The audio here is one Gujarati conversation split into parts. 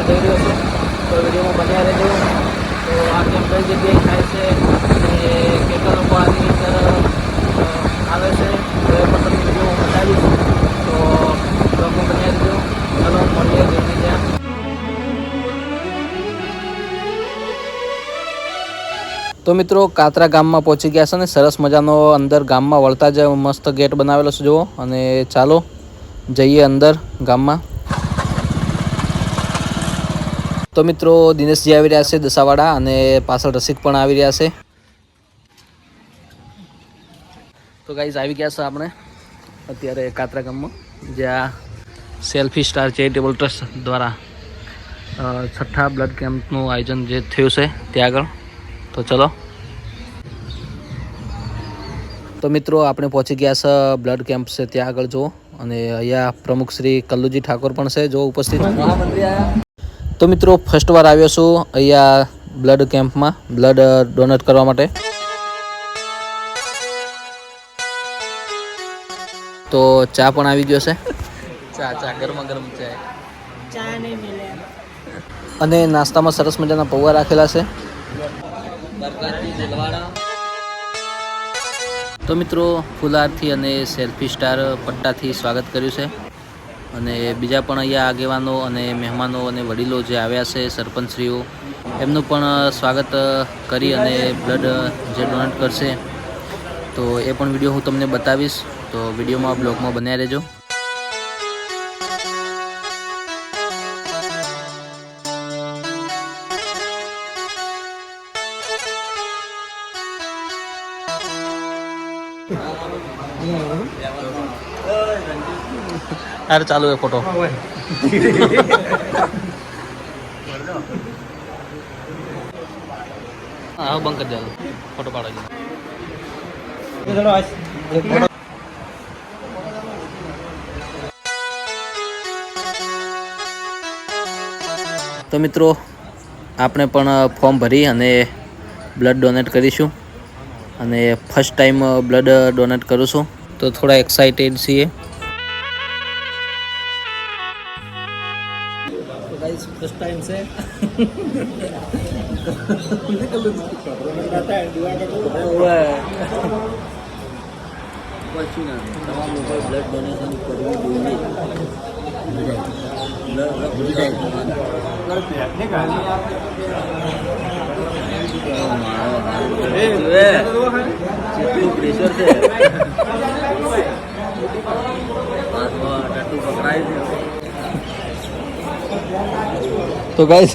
જઈ રહ્યો છું, તો વિડીયોમાં બન્યા રહેજો. તો આ કેમ્પ કઈ જગ્યાએ થાય છે અને કેટલા લોકો આની અંદર આવે છે તો એ પણ તમને વિડીયો બતાવીશ. તો લોકો બન્યા રહેજો. ચાલો મળીએ જેમની ત્યાં. તો મિત્રો કાતરા ગામમાં પહોંચી ગયા છે ને સરસ મજાનો અંદર ગામમાં વળતા જ મસ્ત ગેટ બનાવેલો છે જુઓ. અને ચાલો જઈએ અંદર ગામમાં. તો મિત્રો દિનેશજી આવી રહ્યા છે દસાવાડા અને પાછળ રસિક પણ આવી રહ્યા છે. તો ગાઈઝ આવી ગયા છે આપણે અત્યારે કાતરા ગામમાં, જ્યાં સેલ્ફી સ્ટાર ચેરિટેબલ ટ્રસ્ટ દ્વારા 6ઠ્ઠા બ્લડ કેમ્પનું આયોજન જે થયું છે ત્યાં આગળ. તો ચલો. તો મિત્રો આપણે પહોંચી ગયા છે બ્લડ કેમ્પ છે ત્યાં આગળ જુઓ. અને અહીંયા પ્રમુખ શ્રી કલ્લુજી ઠાકોર પણ છે જો ઉપસ્થિત. તો મિત્રો ફર્સ્ટ વાર આવ્યો છું અહીંયા બ્લડ કેમ્પમાં બ્લડ ડોનેટ કરવા માટે. તો ચા પણ આવી ગયો છે. ચા ગરમા ગરમ ચા નહીં મળે. અને નાસ્તામાં સરસ મજાના પૌવા રાખેલા છે. તો મિત્રો ફુલારથી અને સેલ્ફી સ્ટાર પટ્ટાથી સ્વાગત કર્યું છે. અને બીજા પણ અહીંયા આગેવાનો અને મહેમાનો અને વડીલો જે આવ્યા છે સરપંચશ્રીઓ, એમનું પણ સ્વાગત કરી અને બ્લડ જે ડોનેટ કરશે તો એ પણ વિડીયો હું તમને બતાવીશ. તો વિડીયોમાં બ્લોગમાં બન્યા રહેજો. अरे चालू है फोटो. हाँ बंद कर दिया फोटो पाड़ा. तो मित्रों આપણે પણ ફોર્મ ભરી અને બ્લડ ડોનેટ કરીશું. અને ફર્સ્ટ ટાઈમ બ્લડ ડોનેટ કરું છું તો થોડા એક્સાઇટેડ છીએ. फर्स्ट टाइम से તમામ લોકોએ બ્લડ ડોનેશન કરવું જોઈએ. કેટલું પ્રેશર છે. હાથમાં ટટ્ટુ પકડાય છે. તો ગાઈસ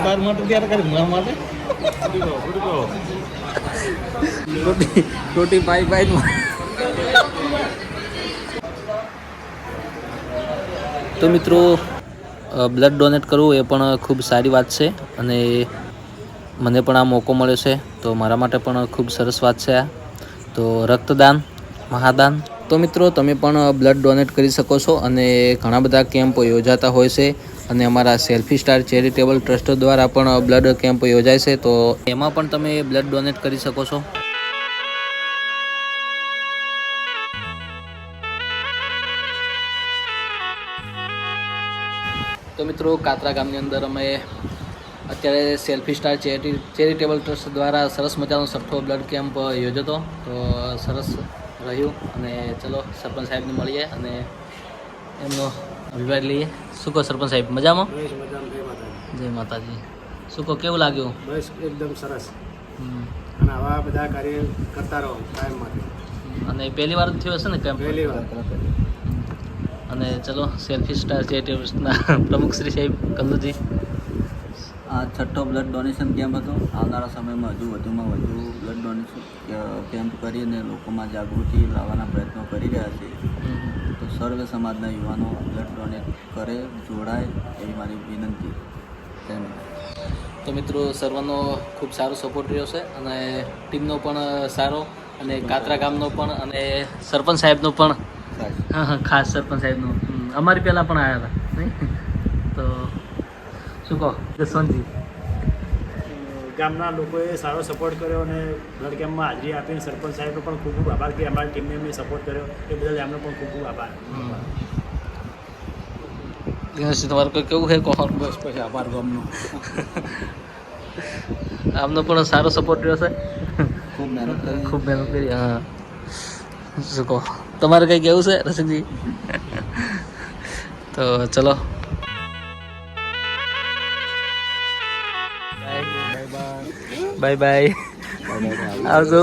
તાર માટે તૈયાર કરી મારા માટે રોટી પાઈ પાઈ. તો મિત્રો બ્લડ ડોનેટ કરવું એ પણ ખૂબ સારી વાત છે અને મને પણ આ મોકો મળ્યો છે તો મારા માટે પણ ખૂબ સરસ વાત છે આ. તો રક્તદાન મહાદાન. તો મિત્રો તમે પણ બ્લડ ડોનેટ કરી શકો છો અને ઘણા બધા કેમ્પ યોજાતા હોય છે અને અમારા સેલ્ફી સ્ટાર ચેરિટેબલ ટ્રસ્ટ દ્વારા પણ બ્લડ કેમ્પ યોજાય છે તો એમાં પણ તમે બ્લડ ડોનેટ કરી શકો છો. તો મિત્રો કાતરા ગામની અંદર અમે અત્યારે સેલ્ફી સ્ટાર ચેરિટેબલ ટ્રસ્ટ દ્વારા સરસ મજાનો 6ઠ્ઠો બ્લડ કેમ્પ યોજ્યો હતો. તો સરસ રહ્યું અને ચલો સરપંચ સાહેબને મળીએ અને એમનો અભિપ્રાય લઈએ. શું કહો સરપંચ સાહેબ, મજામાં? જય માતાજી. શું કહો, કેવું લાગ્યું? બસ એકદમ સરસ. અને આવા બધા કાર્ય કરતા રહો કાયમ માટે. અને પહેલી વાર થયો હશે ને કેમ્પ? પહેલી વાર. અને ચલો સેલ્ફી સ્ટાર ચેરિટેબલ્સના પ્રમુખ શ્રી સાહેબ કલ્લુજી. આ 6ઠ્ઠો બ્લડ ડોનેશન કેમ્પ હતો. આવનારા સમયમાં વધુમાં વધુ બ્લડ ડોનેશન કેમ્પ કરીને લોકોમાં જાગૃતિ લાવવાના પ્રયત્નો કરી રહ્યા છે. તો સર્વ સમાજના યુવાનો બ્લડ ડોનેટ કરે, જોડાય એવી મારી વિનંતી. તો મિત્રો સર્વનો ખૂબ સારો સપોર્ટ રહ્યો છે અને ટીમનો પણ સારો અને કાતરા ગામનો પણ અને સરપંચ સાહેબનો પણ. હા ખાસ સરપંચ સાહેબનું અમારી પહેલાં પણ આવ્યા હતા નહીં. તો શું કહો જસવંતજી? ગામના લોકોએ સારો સપોર્ટ કર્યો અને બ્લડ કેમ્પમાં હાજરી આપીને સરપંચ સાહેબનો પણ ખૂબ ખૂબ આભાર કે અમારી ટીમને એમને સપોર્ટ કર્યો એ બદલ એમનો પણ ખૂબ ખૂબ આભાર. દિનેશજી તમારે કોઈ કેવું છે કહો? બસ પછી આભાર ગામનો. આમનો પણ સારો સપોર્ટ રહ્યો છે. ખૂબ મહેનત કરી. ખૂબ મહેનત કરી. હા, શું કહો તમારે કંઈ કેવું છે રસિકજી? તો ચલો બાય બાય, આવજો.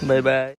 Bye bye.